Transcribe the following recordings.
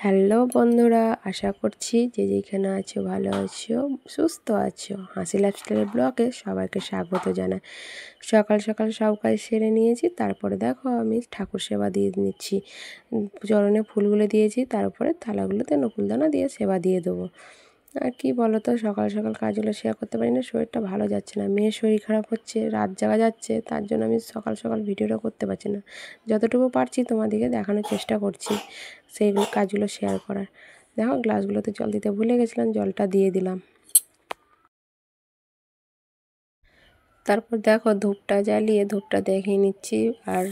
Hello বন্ধুরা, আশা করছি যে যেখানে আছো ভালো আছো, সুস্থ আছো। হাসি লাইফস্টাইল ব্লগে সবাইকে স্বাগত জানাই। সকাল সকাল সব কাজ সেরে নিয়েছি, তারপরে দেখো আমি ঠাকুর সেবা দিয়ে নিচ্ছি। চরণে ফুলগুলো দিয়েছি, তারপরে থালাগুলোতে নকুলদানা দিয়ে সেবা দিয়ে দেবো। আর কি বলো তো, সকাল সকাল কাজগুলো শেয়ার করতে পারি না, শরীরটা ভালো যাচ্ছে না, মেয়ের শরীর খারাপ হচ্ছে, রাত জাগা যাচ্ছে, তার জন্য আমি সকাল সকাল ভিডিওটা করতে পারছি না। যতটুকু পারছি তোমাদেরকে দেখানোর চেষ্টা করছি, সেই কাজগুলো শেয়ার করার। দেখো গ্লাসগুলোতে জল দিতে ভুলে গেছিলাম, জলটা দিয়ে দিলাম। তারপর দেখো ধূপটা জ্বালিয়ে ধূপটা দেখিয়ে নিচ্ছি, আর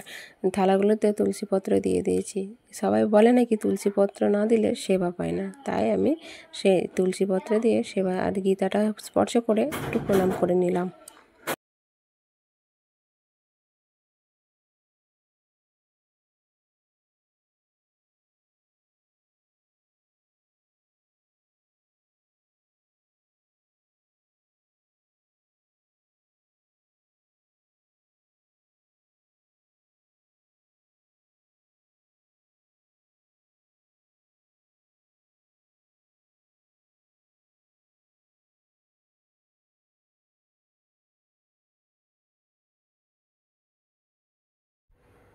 থালাগুলোতে তুলসী পত্র দিয়ে দিয়েছি। সবাই বলে নাকি তুলসী পত্র না দিলে সেবা পায় না, তাই আমি সে তুলসী পত্র দিয়ে সেবা আর গীতাটা স্পর্শ করে একটু প্রণাম করে নিলাম।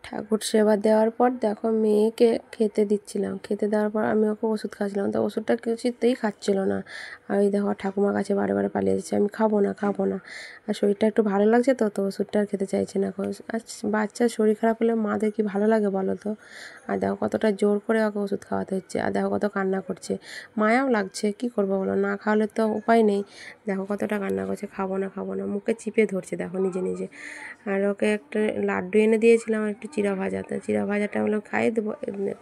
ঠাকুর সেবা দেওয়ার পর দেখো মেয়েকে খেতে দিচ্ছিলাম, খেতে দেওয়ার পর আমি ওকে ওষুধ খাওয়াছিলাম, তো ওষুধটা কিছুতেই খাচ্ছিল না। আর ওই দেখো ঠাকুমার কাছে বারে বারে পালিয়ে যাচ্ছে, আমি খাবো না খাবো না। আর শরীরটা একটু ভালো লাগছে তো তো ওষুধটা আর খেতে চাইছে না। আর বাচ্চার শরীর খারাপ হলে মাদের কি ভালো লাগে বলো তো। আর দেখো কতটা জোর করে ওকে ওষুধ খাওয়াতে হচ্ছে, আর দেখো কত কান্না করছে, মায়াও লাগছে, কি করবো বলো, না খাওয়ালে তো উপায় নেই। দেখো কতটা কান্না করছে, খাবো না খাবো না, মুখে চিপে ধরছে দেখো নিজে নিজে। আর ওকে একটা লাড্ডু এনে দিয়েছিলাম, একটু চিড়া ভাজা, তো চিড়া ভাজাটা হলো খাইয়ে দেবো,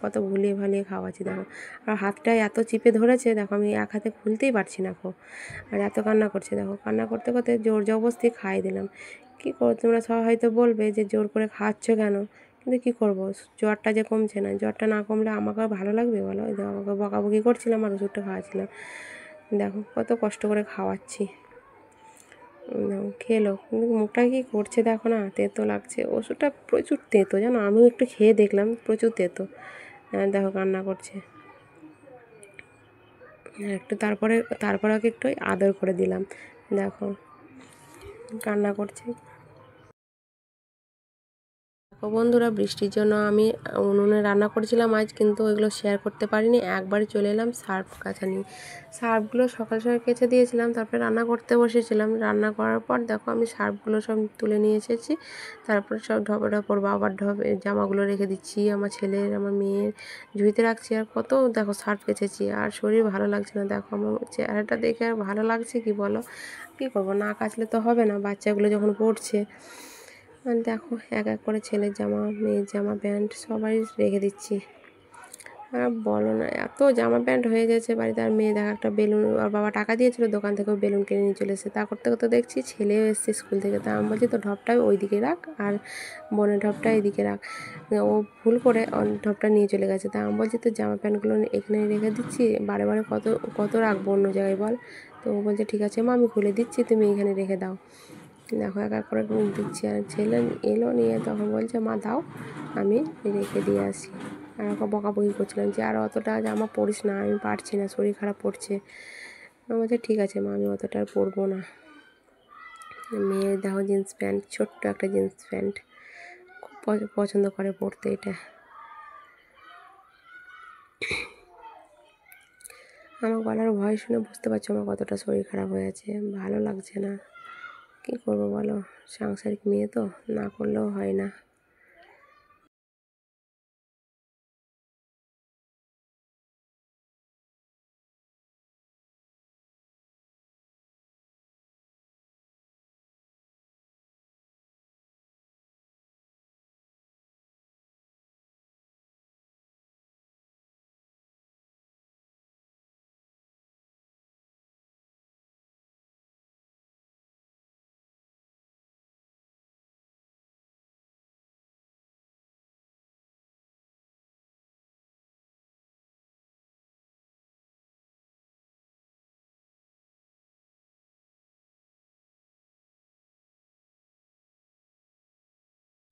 কত ভুলিয়ে ভালিয়ে খাওয়াচ্ছি দেখো। আর হাতটা এত চিপে ধরেছে দেখো, আমি এক হাতে খুলতেই পারছি না খো। আর এত কান্না করছে দেখো, কান্না করতে করতে জোর জবরদস্তি খাইয়ে দিলাম। কী করো, তোমরা সবাই হয়তো বলবে যে জোর করে খাওয়াচ্ছ কেন, কিন্তু কী করবো, জ্বরটা যে কমছে না, জ্বরটা না কমলে আমাকেও ভালো লাগবে বলো। ওই দেখো ওকে বকাবকি করছিলাম আর ওষুধটা খাওয়াচ্ছিলাম, দেখো কত কষ্ট করে খাওয়াচ্ছি। খেলো, কিন্তু মুখটা কী করছে দেখো না, তেতো লাগছে, ওষুধটা প্রচুর তেতো জানো, আমিও একটু খেয়ে দেখলাম, প্রচুর তেতো। দেখো কান্না করছে। একটু তারপরে তারপরে ওকে একটু আদর করে দিলাম, দেখো কান্না করছে। দেখো বন্ধুরা, বৃষ্টির জন্য আমি উনুনে রান্না করেছিলাম আজ, কিন্তু ওইগুলো শেয়ার করতে পারিনি। একবারে চলে এলাম সার্ফ কাছা নিয়ে, সার্ফগুলো সকাল সকাল কেচে দিয়েছিলাম, তারপরে রান্না করতে বসেছিলাম। রান্না করার পর দেখো আমি সার্ফগুলো সব তুলে নিয়ে এসেছি, তারপরে সব ঢপে ঢপর বাবার ঢপে জামাগুলো রেখে দিচ্ছি, আমার ছেলের আমার মেয়ের ঝুড়িতে রাখছি। আর কত দেখো সার্ফ কেচেছি, আর শরীর ভালো লাগছে না, দেখো আমার চেহারাটা দেখে আর ভালো লাগছে কি বলো। কী করবো, না কাচলে তো হবে না, বাচ্চাগুলো যখন পড়ছে। আর দেখো এক এক করে ছেলের জামা, মেয়ের জামা, প্যান্ট সবাই রেখে দিচ্ছি। আর বলো না, এত জামা প্যান্ট হয়ে গেছে বাড়িতে। আর মেয়ে দেখা একটা বেলুন, আর বাবা টাকা দিয়েছিলো দোকান থেকেও বেলুন কিনে নিয়ে চলে এসেছে। তা করতে করতে দেখছি ছেলেও এসছে স্কুল থেকে, তা আমি বলছি তো ঢপটা ওই দিকে রাখ, আর বোনের ঢপটা এইদিকে রাখ। ও ভুল করে ওর ঢপটা নিয়ে চলে গেছে, তা আমি বলছি তো জামা প্যান্টগুলো এখানে রেখে দিচ্ছি, বারে বারে কত কত রাখবো অন্য জায়গায় বল। তো ও বলছে ঠিক আছে মা, আমি খুলে দিচ্ছি, তুমি এখানে রেখে দাও। দেখো এক এক করে দিচ্ছি। আর ছেলে এলো নিয়ে, তখন বলছে মা দাও, আমি রেখে দিয়ে আসি। আর ওকে বকাবকি করছিলাম যে আর অতটা জামা পরিস না, আমি পারছি না, শরীর খারাপ পড়ছে। আমি বলছি ঠিক আছে মা, আমি অতটা আর পরবো না। মেয়ের দেখো জিন্স প্যান্ট, ছোট্ট একটা জিন্স প্যান্ট, খুব পছন্দ করে পরতে এটা। আমার গলার ভয় শুনে বুঝতে পারছো আমার কতটা শরীর খারাপ হয়েছে, ভালো লাগছে না। কী করবো বলো, সাংসারিক মেয়ে তো, না করলেও হয় না।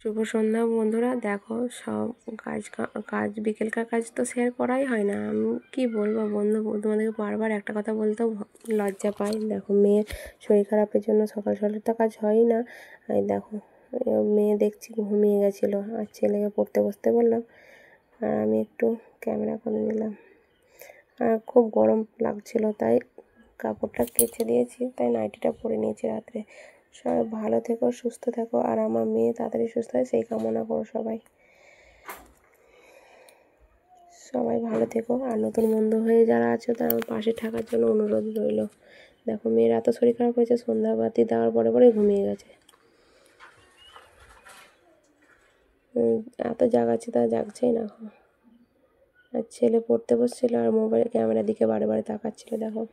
শুভ সন্ধ্যা বন্ধুরা। দেখো সব কাজ বিকেলকার কাজ তো শেয়ার করাই হয় না। আমি কি বলবো বন্ধু, তোমাদেরকে বারবার একটা কথা বলতেও লজ্জা পাই। দেখো মেয়ের শরীর খারাপের জন্য সকাল সকাল তো কাজ হয়ই না। এই দেখো মেয়ে দেখছি ঘুমিয়ে গেছিলো, আর ছেলেকে পড়তে বসতে বললাম, আর আমি একটু ক্যামেরা করে নিলাম। আর খুব গরম লাগছিল তাই কাপড়টা কেচে দিয়েছি, তাই নাইটিটা পরে নিয়েছি রাত্রে। সবাই ভালো থেকো, সুস্থ থেকো, আর আমার মেয়ে তাড়াতাড়ি সুস্থ হয় সেই কামনা করো সবাই। সবাই ভালো থেকো, আর নতুন বন্ধু হয়ে যারা আছো তারা আমার পাশে থাকার জন্য অনুরোধ রইল। দেখো মেয়ের এত শরীর খারাপ হয়েছে, সন্ধ্যাবাতি দেওয়ার পরে পরে ঘুমিয়ে গেছে। এত জাগাচ্ছি তা জাগছেই না। আর ছেলে পড়তে বসছিল আর মোবাইল ক্যামেরার দিকে বারে বারে তাকাচ্ছিল। দেখো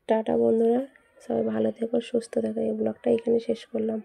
টাটা বন্ধুরা, সবাই ভালো থেকো, সুস্থ থেকো। এই ব্লগটা এখানে শেষ করলাম।